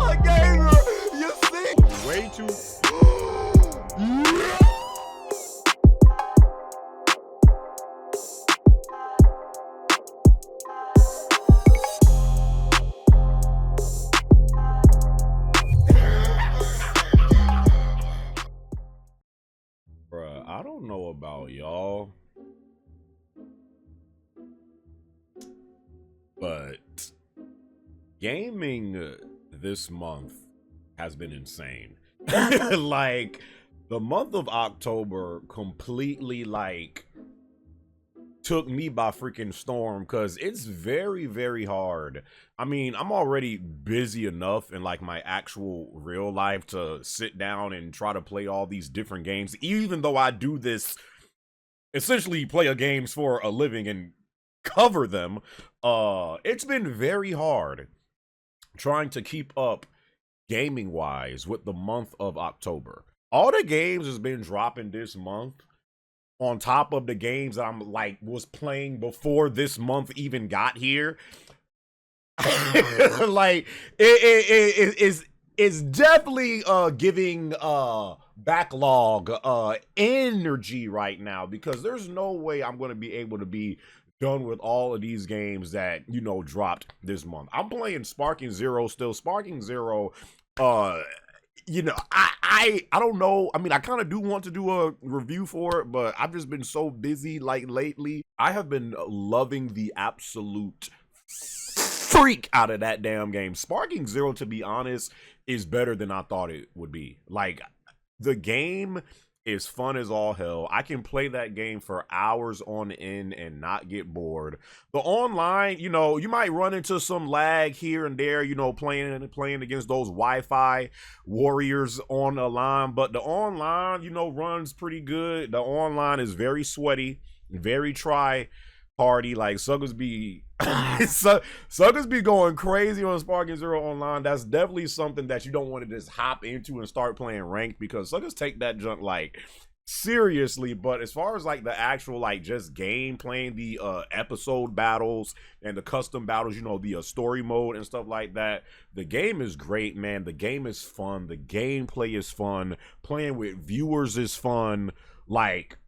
A gamer. You see? Way too. Bruh, I don't know about y'all, but gaming this month has been insane. Like, the month of October completely, like, took me by freaking storm, because it's very, very hard. I mean, I'm already busy enough in, like, my actual real life to sit down and try to play all these different games, even though I do this, essentially play games for a living and cover them. It's been very hard trying to keep up gaming wise with the month of October. All the games has been dropping this month on top of the games that I'm like was playing before this month even got here. Like it's definitely giving backlog energy right now, because there's no way I'm going to be able to be done with all of these games that, you know, dropped this month. I'm playing Sparking Zero still. Sparking Zero, you know, I don't know. I mean, I kind of do want to do a review for it, but I've just been so busy like lately. I have been loving the absolute freak out of that damn game. Sparking Zero, to be honest, is better than I thought it would be. Like, the game is fun as all hell. I can play that game for hours on end and not get bored. The online, you know, you might run into some lag here and there, you know, playing against those Wi-Fi warriors on the line, but the online, you know, runs pretty good. The online is very sweaty, very party. Like, suckers be suckers be going crazy on Sparking Zero online. That's definitely something that you don't want to just hop into and start playing ranked, because suckers take that junk like seriously. But as far as like the actual like just game, playing the episode battles and the custom battles, you know, the story mode and stuff like that, the game is great, man. The game is fun, the gameplay is fun, playing with viewers is fun. Like,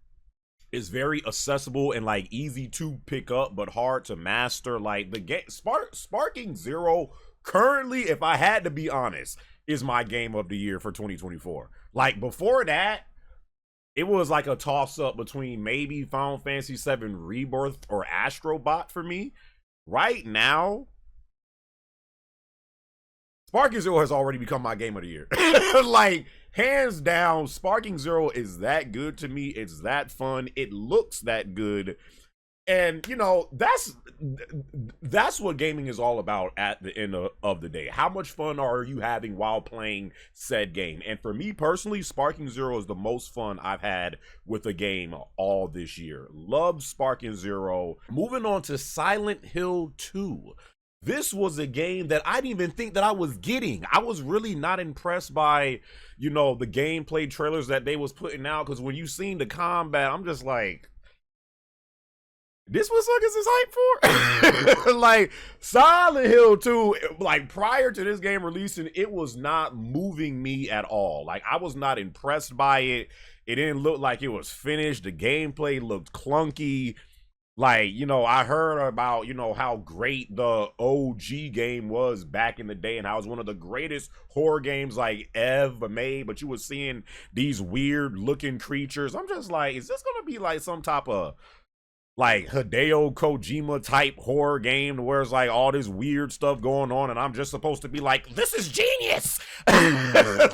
it's very accessible and like easy to pick up but hard to master. Like, the game Sparking Zero currently, if I had to be honest, is my game of the year for 2024. Like, before that, it was like a toss up between maybe Final Fantasy VII Rebirth or Astro Bot for me. Right now, Sparking Zero has already become my game of the year. Like, hands down, Sparking Zero is that good to me. It's that fun. It looks that good. And, you know, that's what gaming is all about at the end of the day. How much fun are you having while playing said game? And for me personally, Sparking Zero is the most fun I've had with a game all this year. Love Sparking Zero. Moving on to Silent Hill 2. This was a game that I didn't even think that I was getting. I was really not impressed by, you know, the gameplay trailers that they was putting out, because when you seen the combat, I'm just like, this what suckers is hype for? Like, Silent Hill 2, like, prior to this game releasing, it was not moving me at all. Like, I was not impressed by it. It didn't look like it was finished. The gameplay looked clunky. Like, you know, I heard about, you know, how great the OG game was back in the day and how it was one of the greatest horror games like ever made, but you were seeing these weird looking creatures. I'm just like, is this gonna be like some type of like Hideo Kojima type horror game where it's like all this weird stuff going on and I'm just supposed to be like, this is genius?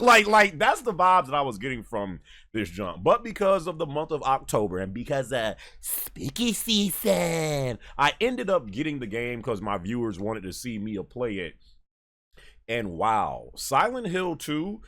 like that's the vibes that I was getting from this jump. But because of the month of October and because spooky season, I ended up getting the game because my viewers wanted to see me play it. And wow, Silent Hill 2,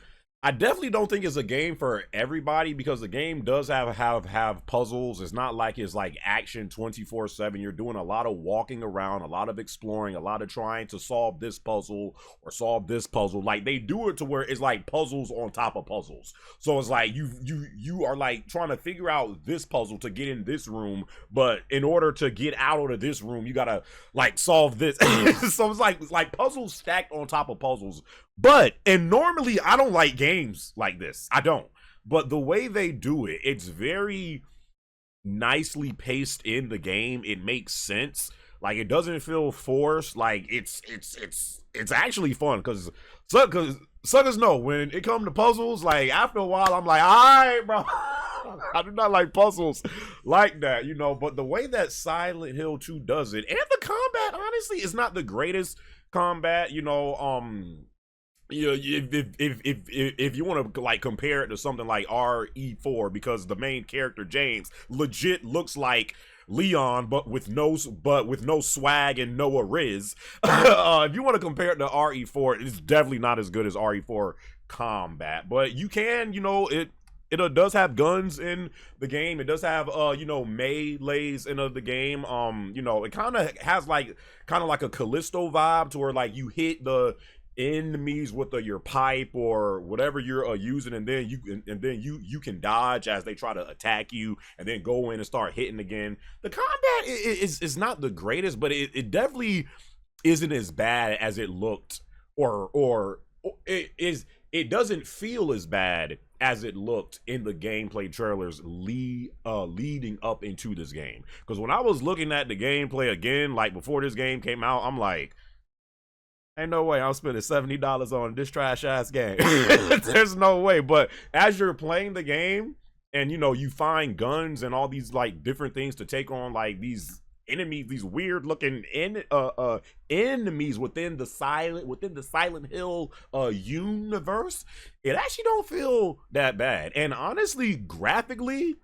I definitely don't think it's a game for everybody, because the game does have puzzles. It's not like it's like action 24/7. You're doing a lot of walking around, a lot of exploring, a lot of trying to solve this puzzle or solve this puzzle. Like, they do it to where it's like puzzles on top of puzzles. So it's like you are like trying to figure out this puzzle to get in this room, but in order to get out of this room, you gotta like solve this. So it's like puzzles stacked on top of puzzles But, and normally I don't like games like this. I don't. But the way they do it, it's very nicely paced in the game. It makes sense. Like, it doesn't feel forced. Like, it's actually fun because suckers know when it comes to puzzles. Like, after a while, I'm like, all right, bro. I do not like puzzles like that, you know. But the way that Silent Hill 2 does it, and the combat, honestly, is not the greatest combat, you know. You know, if you want to like compare it to something like RE4, because the main character James legit looks like Leon, but with no swag and no riz. If you want to compare it to RE4, it's definitely not as good as RE4 combat. But you can, you know, it does have guns in the game. It does have you know, melees in the game. You know, it kind of has like a Callisto vibe, to where like you hit the enemies with your pipe or whatever you're using, and then you can dodge as they try to attack you, and then go in and start hitting again. The combat is not the greatest, but it definitely isn't as bad as it looked, or it doesn't feel as bad as it looked in the gameplay trailers leading up into this game. Because when I was looking at the gameplay again, like before this game came out, I'm like, ain't no way I'm spending $70 on this trash ass game. There's no way. But as you're playing the game, and you know, you find guns and all these like different things to take on like these enemies, these weird looking enemies within the Silent Hill universe, it actually don't feel that bad. And honestly, graphically,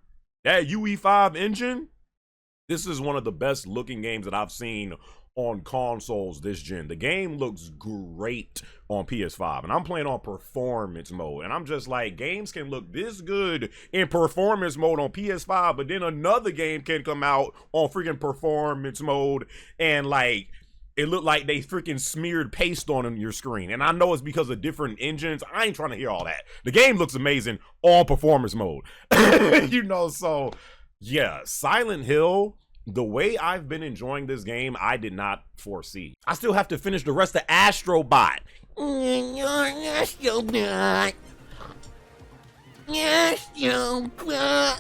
that UE5 engine, this is one of the best looking games that I've seen on consoles this gen. The game looks great on PS5, and I'm playing on performance mode, and I'm just like, games can look this good in performance mode on PS5, but then another game can come out on freaking performance mode and like it looked like they freaking smeared paste on your screen. And I know it's because of different engines. I ain't trying to hear all that. The game looks amazing on performance mode. You know, so yeah, Silent Hill, the way I've been enjoying this game, I did not foresee. I still have to finish the rest of Astro Bot. Astro Bot.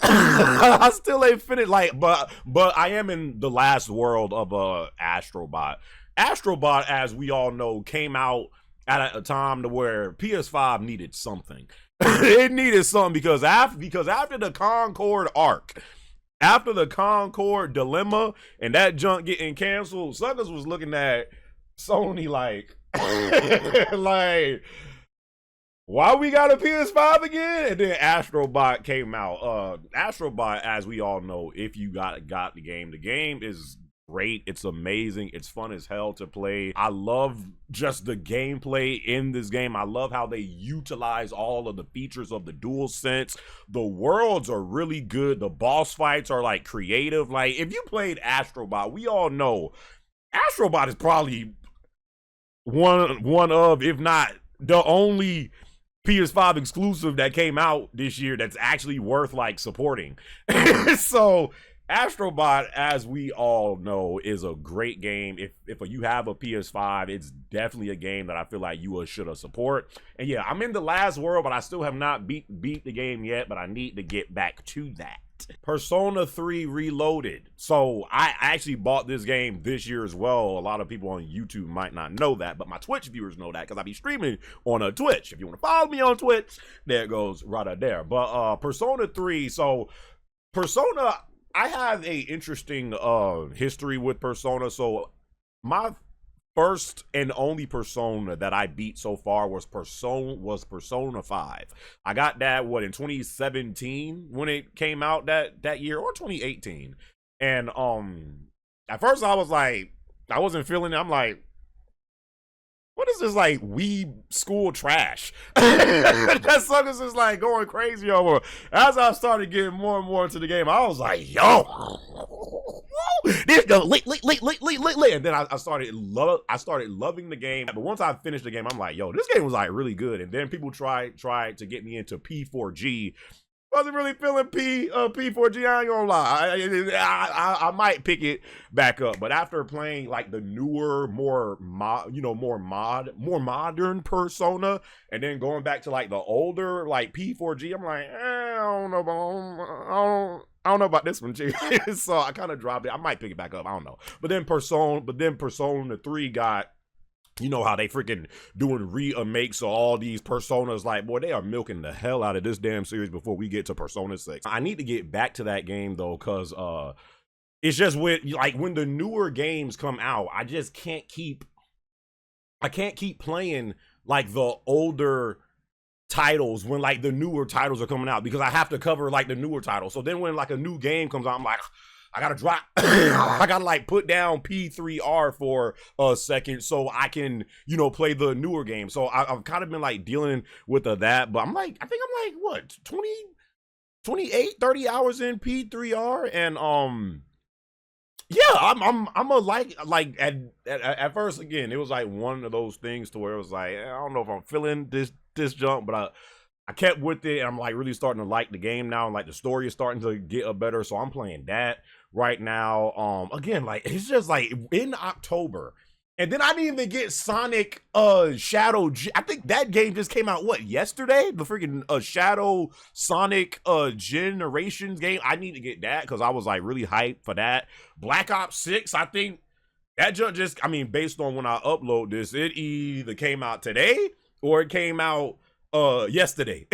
I still ain't finished, like, but I am in the last world of Astro Bot. Astro Bot, as we all know, came out at a time to where PS5 needed something. It needed something because after the Concord arc, after the Concord dilemma and that junk getting canceled, suckers was looking at Sony like, like, why we got a PS5 again? And then Astro Bot came out. Astro Bot, as we all know, if you got the game is great. It's amazing. It's fun as hell to play. I love just the gameplay in this game. I love how they utilize all of the features of the DualSense. The worlds are really good. The boss fights are like creative. Like, if you played Astro Bot, we all know Astro Bot is probably one of, if not the only PS5 exclusive that came out this year that's actually worth like supporting. So Astro Bot, as we all know, is a great game. If you have a PS5, it's definitely a game that I feel like you should support. And yeah, I'm in the last world, but I still have not beat the game yet, but I need to get back to that. Persona 3 Reloaded. So I actually bought this game this year as well. A lot of people on YouTube might not know that, but my Twitch viewers know that because I be streaming on a Twitch. If you want to follow me on Twitch, there it goes right out there. But Persona 3, so Persona, I have a interesting history with Persona. So my first and only Persona that I beat so far was Persona 5. I got that in 2017 when it came out that year, or 2018. And at first I was like, I wasn't feeling it. I'm like, what is this like weeb school trash? That suckers is like going crazy over. As I started getting more and more into the game, I was like, yo, this go lit. And then I started loving the game. But once I finished the game, I'm like, yo, this game was like really good. And then people tried to get me into P4G. Wasn't really feeling P4G. I ain't gonna lie. I might pick it back up, but after playing like the newer, more modern Persona, and then going back to like the older like P4G, I'm like, I don't know about, I don't know about this one, too. So I kind of dropped it. I might pick it back up. I don't know. But then Persona 3 got. You know how they freaking doing remakes of all these Personas. Like, boy, they are milking the hell out of this damn series before we get to Persona 6. I need to get back to that game, though, because it's just when the newer games come out, I just can't keep playing, like, the older titles when, like, the newer titles are coming out, because I have to cover, like, the newer titles. So then when, like, a new game comes out, I'm like, I gotta drop, I gotta like put down P3R for a second so I can, play the newer game. So I've kind of been like dealing with that, but I think I'm like, what, 28, 30 hours in P3R, and yeah, I'm a like at first, again, it was like one of those things to where it was like, I don't know if I'm feeling this jump, but I kept with it, and I'm like really starting to like the game now, and like the story is starting to get better, so I'm playing that right now. Again, like it's just like in October, and then I didn't even get Sonic Shadow I think that game just came out yesterday, the freaking Shadow Sonic Generations game. I need to get that because I was like really hyped for that. Black Ops 6, I think that just, I mean, based on when I upload this, it either came out today or it came out yesterday.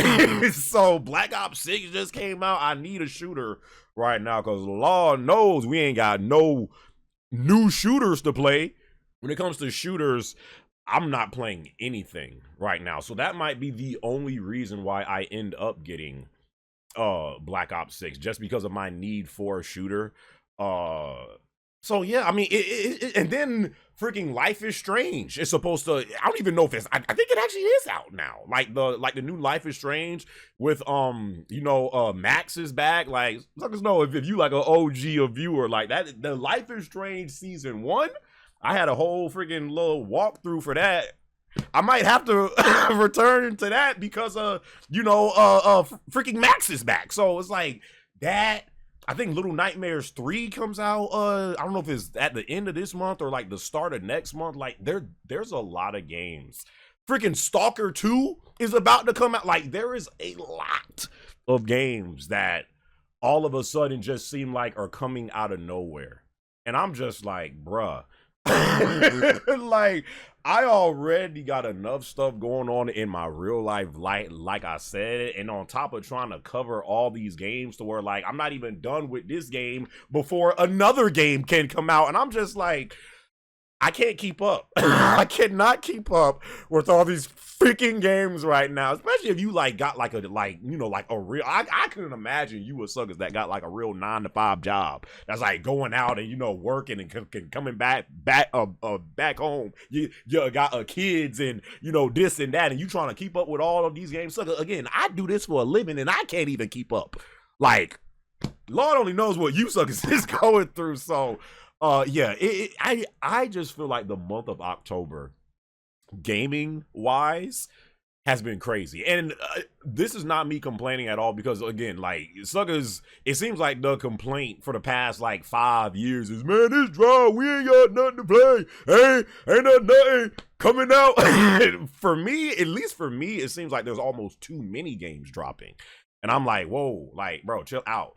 So Black Ops 6 just came out. I need a shooter right now because Lord knows we ain't got no new shooters to play. When it comes to shooters, I'm not playing anything right now, so that might be the only reason why I end up getting Black Ops 6, just because of my need for a shooter. So yeah, I mean, and then freaking Life is Strange is supposed to, I don't even know if it's, I think it actually is out now. Like the new Life is Strange with Max is back. Like, let us know if you like an OG viewer like that. The Life is Strange season 1, I had a whole freaking little walkthrough for that. I might have to return to that because freaking Max is back. So it's like that. I think Little Nightmares 3 comes out. I don't know if it's at the end of this month or like the start of next month. Like there's a lot of games. Freaking Stalker 2 is about to come out. Like there is a lot of games that all of a sudden just seem like are coming out of nowhere. And I'm just like, bruh. Like I already got enough stuff going on in my real life, like I said, and on top of trying to cover all these games to where like I'm not even done with this game before another game can come out, and I'm just like, I can't keep up. I cannot keep up with all these freaking games right now, especially if you like got like a real, I couldn't imagine you with suckers that got like a real 9-to-5 job that's like going out and working and coming back home. You got kids and this and that, and you trying to keep up with all of these games. Sucker, again, I do this for a living and I can't even keep up. Like, Lord only knows what you suckers is going through. So yeah, I just feel like the month of October, gaming wise, has been crazy. And this is not me complaining at all, because again, like, suckers, it seems like the complaint for the past like 5 years is, man, this dry, we ain't got nothing to play, ain't nothing coming out. For me, at least for me, it seems like there's almost too many games dropping. And I'm like, whoa, like, bro, chill out.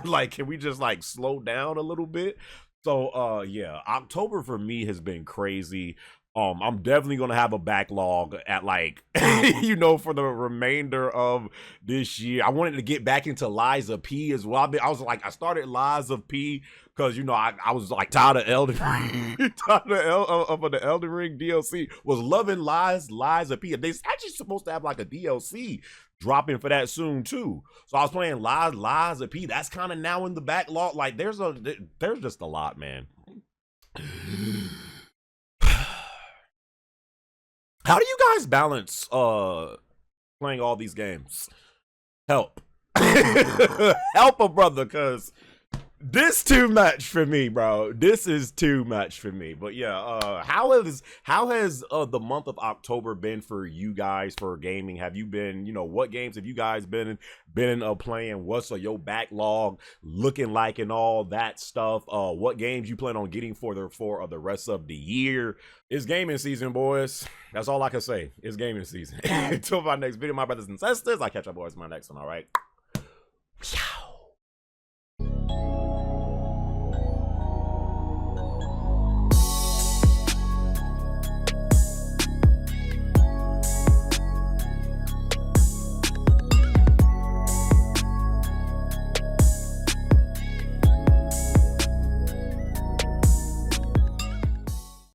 Like, can we just like slow down a little bit? So yeah, October for me has been crazy. I'm definitely gonna have a backlog at like for the remainder of this year. I wanted to get back into Lies of P as well. I started Lies of P because I was like tired of Elden Ring, tired of the Elden Ring DLC. Was loving Lies of P. They're actually supposed to have like a DLC dropping for that soon too. So I was playing Lies of P. That's kind of now in the backlog. Like there's just a lot, man. How do you guys balance playing all these games? Help. Help a brother, cause This too much for me, bro. This is too much for me. But yeah, how has the month of October been for you guys for gaming? Have you been, what games have you guys been playing? What's your backlog looking like and all that stuff? What games you plan on getting for the rest of the year? It's gaming season, boys. That's all I can say. It's gaming season. Until my next video, my brothers and sisters, I'll catch you boys in my next one, all right?